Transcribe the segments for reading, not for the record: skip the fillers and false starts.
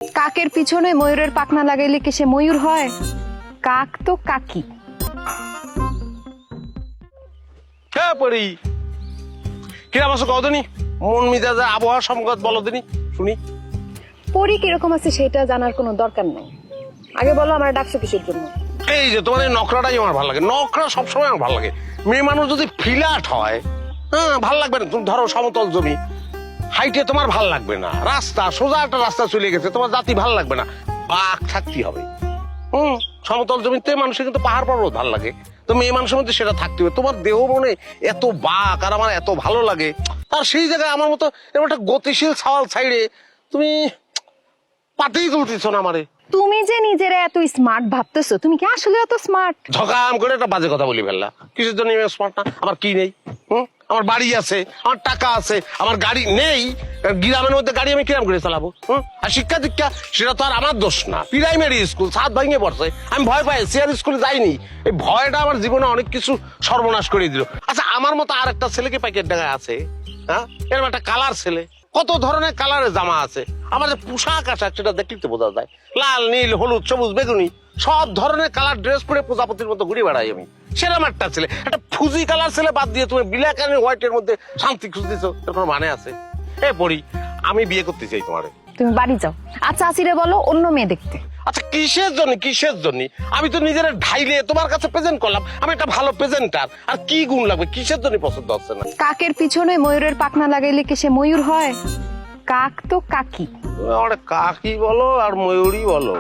কাকের পিছনে ময়ূরের পাখনা লাগাইলে কি সে ময়ূর হয়? কাক তো কাকি। হ্যাঁ পড়ি কিরাম আছো কদিনই মন মিজাজে আবহাওয়া সংবাদ বলো দিনই শুনি। পরি কিরকম আছে সেটা জানার কোনো দরকার নাই, আগে বলো আমার ডাকছো কিসের জন্য? এই যে তোমার এই নকরাটাই আমার ভালো লাগে, নকরা সবসময় আমার ভালো লাগে। মেয়ে মানুষ যদি ফিলাট হয় হ্যাঁ ভাল লাগবে না। তুমি ধরো সমতল জমি হাইটে তোমার ভাল লাগবে না, রাস্তা সোজা একটা রাস্তা চলে গেছে তোমার জাতি ভাল লাগবে না, বাঘ থাকতে হবে। সমতল জমিতে মানুষের কিন্তু পাহাড় পর্বত ভাল লাগে, তো মেয়ে মানুষের মধ্যে সেটা থাকতে হবে। তোমার দেহ মনে এত বাঘ আর আমার এত ভালো লাগে, তার সেই জায়গায় আমার মতো এরকম একটা গতিশীল সওয়াল ছাইড়ে তুমি পাতেই তুলতেছ না আমারে। তুমি যে নিজেরা এত স্মার্ট ভাবতেছো, তুমি কি আসলে এত স্মার্ট? ঝকাম করে একটা বাজে কথা বলি ফেললা। কিসের জন্য স্মার্ট না? আমার কি নেই? আমার বাড়ি আছে, আমার টাকা আছে, আমার গাড়ি নেই। গ্রামের মধ্যে গাড়ি আমি কিরাম করে চালাবো? আর শিক্ষা দীক্ষা সেটা তো আর আমার দোষ না। প্রাইমারি স্কুল ছাদ ভাঙে পড়ছে, আমি ভয় পাই সিআর স্কুলে যাইনি। এই ভয়টা আমার জীবনে অনেক কিছু সর্বনাশ করে দিল। আচ্ছা আমার মতো আর একটা ছেলেকে প্যাকেট ডাঙায় আছে, হ্যাঁ এরকম একটা কালার ছেলে, কত ধরনের কালারের জামা আছে, আমাদের পোশাক আশাক সেটা দেখলেই তো বোঝা যায়। লাল নীল হলুদ সবুজ বেগুনি সব ধরনের কালার ড্রেস পরে প্রজাপতির মতো ঘুরে বেড়াই আমি। সেরকম একটা ছেলে, একটা ফুজি কালার ছেলে বাদ দিয়ে তুমি ব্ল্যাক এন্ড হোয়াইটের মধ্যে শান্তি খুঁজতেছো, এর কোনো মানে আছে? এ পড়ি আমি বিয়ে করতে চাই তোমারে। তুমি বাড়ি যাও, আচ্ছা আসিরে বলো অন্য মেয়ে দেখতে। আচ্ছা কিসের জন্য কিসের জন্য? আমি তো নিজের ঢাইলে তোমার কাছে প্রেজেন্ট করলাম, আমি একটা ভালো প্রেজেন্টার, আর কি গুণ লাগবে? কিসের জন্য পছন্দ হচ্ছে না? কাকের পিছনে ময়ূরের পাখনা লাগাইলে কি সে ময়ূর হয়? কাক তো কাকি। আমার কাকি বলো আর ময়ূরী বলো,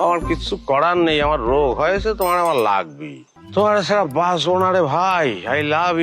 আমার কিছু করার নেই। আমার রোগ হয়েছে, তোমার আমার লাগবে। তোমার সেটা বাঁচবো না রে ভাই। I love you.